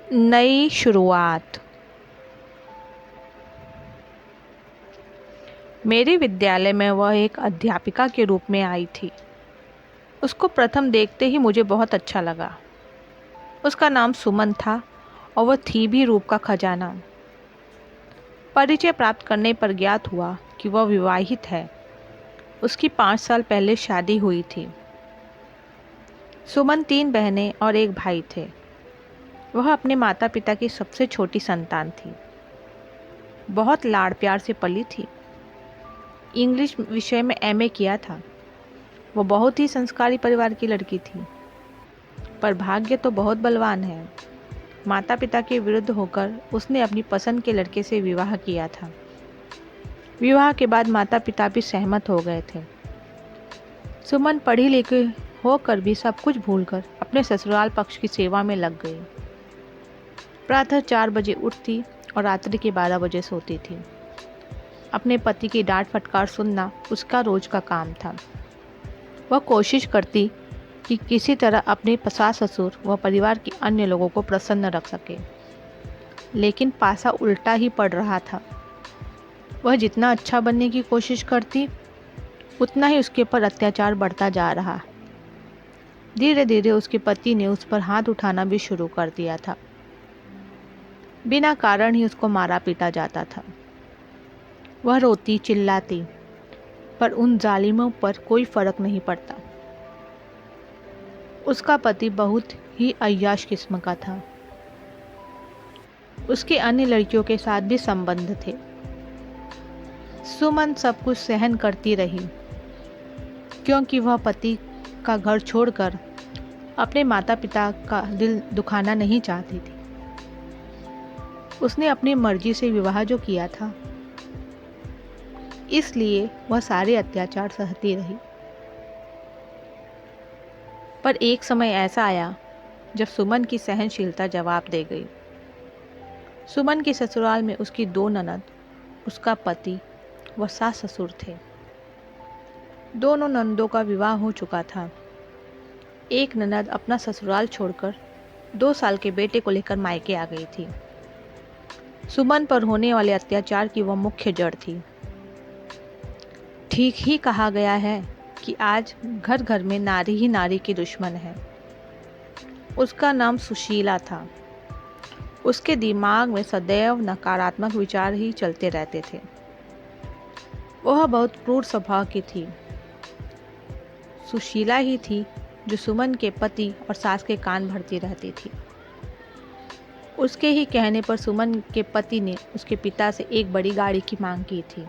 नई शुरुआत। मेरे विद्यालय में वह एक अध्यापिका के रूप में आई थी। उसको प्रथम देखते ही मुझे बहुत अच्छा लगा। उसका नाम सुमन था और वह थी भी रूप का खजाना। परिचय प्राप्त करने पर ज्ञात हुआ कि वह विवाहित है। उसकी 5 साल पहले शादी हुई थी। सुमन 3 बहनें और एक भाई थे। वह अपने माता पिता की सबसे छोटी संतान थी। बहुत लाड़ प्यार से पली थी। इंग्लिश विषय में एमए किया था। वो बहुत ही संस्कारी परिवार की लड़की थी, पर भाग्य तो बहुत बलवान है। माता पिता के विरुद्ध होकर उसने अपनी पसंद के लड़के से विवाह किया था। विवाह के बाद माता पिता भी सहमत हो गए थे। सुमन पढ़ी लिखी होकर भी सब कुछ भूलकर अपने ससुराल पक्ष की सेवा में लग गई। प्रातः 4 बजे उठती और रात्रि के 12 बजे सोती थी। अपने पति की डांट फटकार सुनना उसका रोज का काम था। वह कोशिश करती कि किसी तरह अपने सास ससुर व परिवार के अन्य लोगों को प्रसन्न रख सके, लेकिन पासा उल्टा ही पड़ रहा था। वह जितना अच्छा बनने की कोशिश करती, उतना ही उसके ऊपर अत्याचार बढ़ता जा रहा। धीरे धीरे उसके पति ने उस पर हाथ उठाना भी शुरू कर दिया था। बिना कारण ही उसको मारा पीटा जाता था। वह रोती चिल्लाती, पर उन जालिमों पर कोई फर्क नहीं पड़ता। उसका पति बहुत ही अय्याश किस्म का था। उसके अन्य लड़कियों के साथ भी संबंध थे। सुमन सब कुछ सहन करती रही, क्योंकि वह पति का घर छोड़कर अपने माता पिता का दिल दुखाना नहीं चाहती थी। उसने अपनी मर्जी से विवाह जो किया था, इसलिए वह सारे अत्याचार सहती रही। पर एक समय ऐसा आया जब सुमन की सहनशीलता जवाब दे गई। सुमन के ससुराल में उसकी 2 ननद, उसका पति व सास ससुर थे। दोनों ननदों का विवाह हो चुका था। एक ननद अपना ससुराल छोड़कर 2 साल के बेटे को लेकर मायके आ गई थी। सुमन पर होने वाले अत्याचार की वह मुख्य जड़ थी। ठीक ही कहा गया है कि आज घर घर में नारी ही नारी की दुश्मन है। उसका नाम सुशीला था। उसके दिमाग में सदैव नकारात्मक विचार ही चलते रहते थे। वह बहुत क्रूर स्वभाव की थी। सुशीला ही थी जो सुमन के पति और सास के कान भरती रहती थी। उसके ही कहने पर सुमन के पति ने उसके पिता से एक बड़ी गाड़ी की मांग की थी।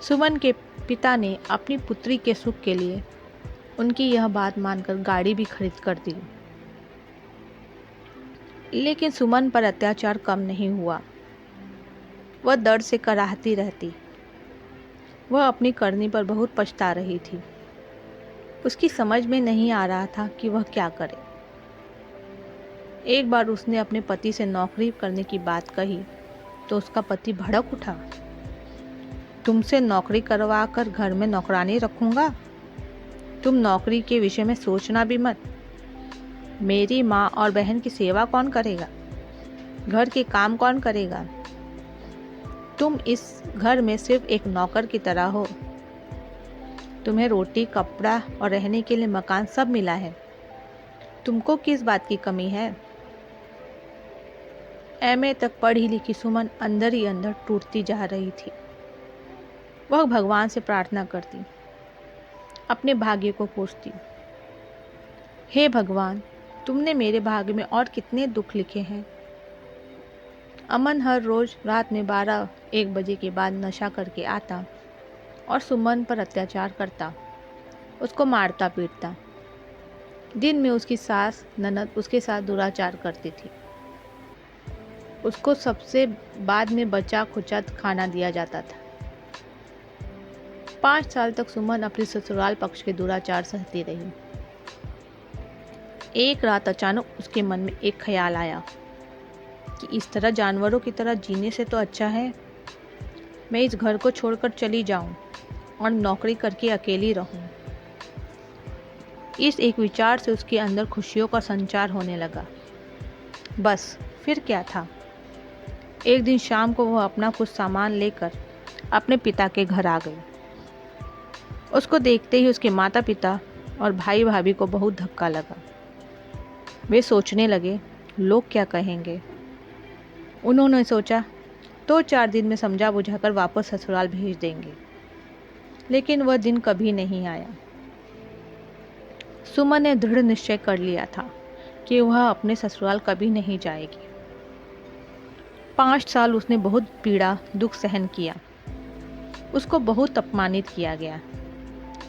सुमन के पिता ने अपनी पुत्री के सुख के लिए उनकी यह बात मानकर गाड़ी भी खरीद कर दी। लेकिन सुमन पर अत्याचार कम नहीं हुआ। वह दर्द से कराहती रहती। वह अपनी करनी पर बहुत पछता रही थी। उसकी समझ में नहीं आ रहा था कि वह क्या करे। एक बार उसने अपने पति से नौकरी करने की बात कही तो उसका पति भड़क उठा। तुमसे नौकरी करवा कर घर में नौकरानी रखूंगा? तुम नौकरी के विषय में सोचना भी मत। मेरी माँ और बहन की सेवा कौन करेगा? घर के काम कौन करेगा? तुम इस घर में सिर्फ एक नौकर की तरह हो। तुम्हें रोटी, कपड़ा और रहने के लिए मकान सब मिला है। तुमको किस बात की कमी है? एमए तक पढ़ी लिखी सुमन अंदर ही अंदर टूटती जा रही थी। वह भगवान से प्रार्थना करती, अपने भाग्य को कोसती। हे भगवान, तुमने मेरे भाग्य में और कितने दुख लिखे हैं। अमन हर रोज रात में 12-1 बजे के बाद नशा करके आता और सुमन पर अत्याचार करता, उसको मारता पीटता। दिन में उसकी सास ननद उसके साथ दुराचार करती थी। उसको सबसे बाद में बचा खुचा खाना दिया जाता था। 5 साल तक सुमन अपने ससुराल पक्ष के दुराचार सहती रही। एक रात अचानक उसके मन में एक ख्याल आया कि इस तरह जानवरों की तरह जीने से तो अच्छा है मैं इस घर को छोड़कर चली जाऊं और नौकरी करके अकेली रहूं। इस एक विचार से उसके अंदर खुशियों का संचार होने लगा। बस फिर क्या था। एक दिन शाम को वह अपना कुछ सामान लेकर अपने पिता के घर आ गई। उसको देखते ही उसके माता पिता और भाई भाभी को बहुत धक्का लगा। वे सोचने लगे, लोग क्या कहेंगे। उन्होंने सोचा 2-4 दिन में समझा बुझाकर वापस ससुराल भेज देंगे, लेकिन वह दिन कभी नहीं आया। सुमन ने दृढ़ निश्चय कर लिया था कि वह अपने ससुराल कभी नहीं जाएगी। 5 साल उसने बहुत पीड़ा दुख सहन किया। उसको बहुत अपमानित किया गया,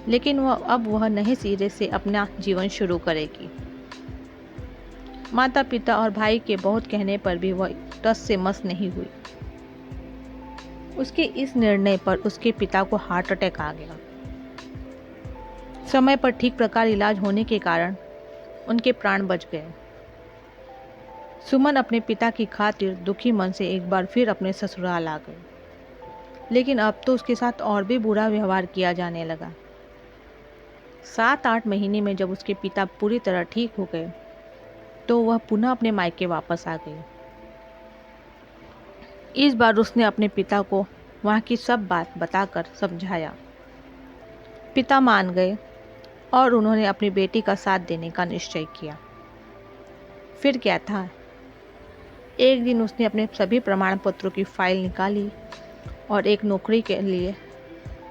लेकिन वह नए सिरे से अपना जीवन शुरू करेगी। माता पिता और भाई के बहुत कहने पर भी वह टस से मस नहीं हुई। उसके इस निर्णय पर उसके पिता को हार्ट अटैक आ गया। समय पर ठीक प्रकार इलाज होने के कारण उनके प्राण बच गए। सुमन अपने पिता की खातिर दुखी मन से एक बार फिर अपने ससुराल आ गई, लेकिन अब तो उसके साथ और भी बुरा व्यवहार किया जाने लगा। 7-8 महीने में जब उसके पिता पूरी तरह ठीक हो गए तो वह पुनः अपने मायके वापस आ गई। इस बार उसने अपने पिता को वहाँ की सब बात बताकर समझाया। पिता मान गए और उन्होंने अपनी बेटी का साथ देने का निश्चय किया। फिर क्या था, एक दिन उसने अपने सभी प्रमाण पत्रों की फाइल निकाली और एक नौकरी के लिए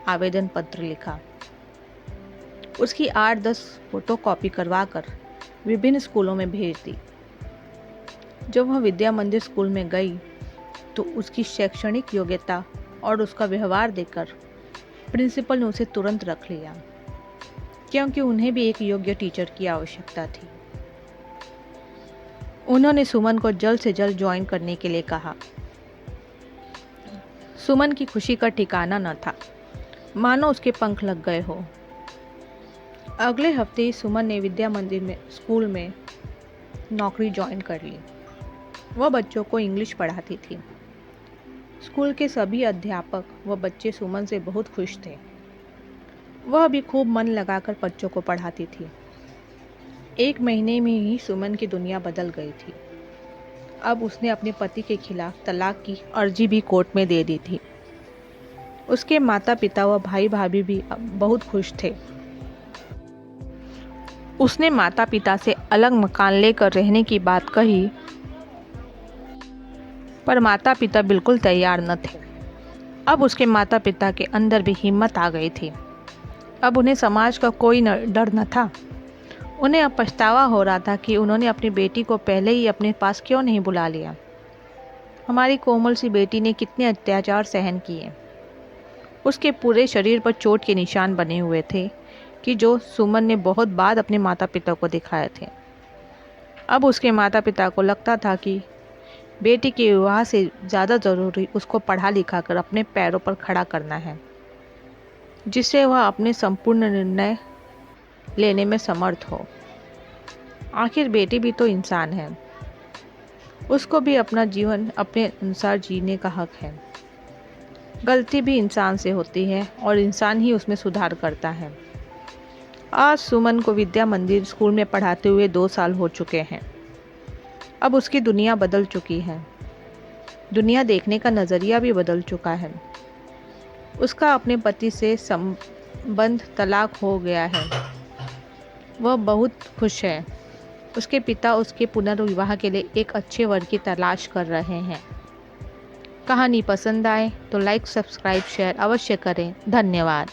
आवेदन पत्र लिखा। उसकी 8-10 फोटो कॉपी करवा कर विभिन्न स्कूलों में भेज दी। जब वह विद्या मंदिर स्कूल में गई तो उसकी शैक्षणिक योग्यता और उसका व्यवहार देखकर प्रिंसिपल ने उसे तुरंत रख लिया, क्योंकि उन्हें भी एक योग्य टीचर की आवश्यकता थी। उन्होंने सुमन को जल्द से जल्द ज्वाइन करने के लिए कहा। सुमन की खुशी का ठिकाना न था, मानो उसके पंख लग गए हो। अगले हफ्ते ही सुमन ने विद्या मंदिर में स्कूल में नौकरी ज्वाइन कर ली। वह बच्चों को इंग्लिश पढ़ाती थी। स्कूल के सभी अध्यापक व बच्चे सुमन से बहुत खुश थे। वह भी खूब मन लगाकर बच्चों को पढ़ाती थी। 1 महीने में ही सुमन की दुनिया बदल गई थी। अब उसने अपने पति के खिलाफ तलाक की अर्जी भी कोर्ट में दे दी थी। उसके माता पिता व भाई भाभी भी बहुत खुश थे। उसने माता पिता से अलग मकान लेकर रहने की बात कही, पर माता पिता बिल्कुल तैयार न थे। अब उसके माता पिता के अंदर भी हिम्मत आ गई थी। अब उन्हें समाज का कोई डर न था। उन्हें अब पछतावा हो रहा था कि उन्होंने अपनी बेटी को पहले ही अपने पास क्यों नहीं बुला लिया। हमारी कोमल सी बेटी ने कितने अत्याचार सहन किए। उसके पूरे शरीर पर चोट के निशान बने हुए थे कि जो सुमन ने बहुत बाद अपने माता पिता को दिखाए थे। अब उसके माता पिता को लगता था कि बेटी के विवाह से ज़्यादा ज़रूरी उसको पढ़ा लिखा कर अपने पैरों पर खड़ा करना है, जिससे वह अपने संपूर्ण निर्णय लेने में समर्थ हो। आखिर बेटी भी तो इंसान है, उसको भी अपना जीवन अपने अनुसार जीने का हक है। गलती भी इंसान से होती है और इंसान ही उसमें सुधार करता है। आज सुमन को विद्या मंदिर स्कूल में पढ़ाते हुए 2 साल हो चुके हैं। अब उसकी दुनिया बदल चुकी है। दुनिया देखने का नज़रिया भी बदल चुका है। उसका अपने पति से संबंध तलाक हो गया है। वह बहुत खुश है। उसके पिता उसके पुनर्विवाह के लिए एक अच्छे वर की तलाश कर रहे हैं। कहानी पसंद आए तो लाइक, सब्सक्राइब, शेयर अवश्य करें। धन्यवाद।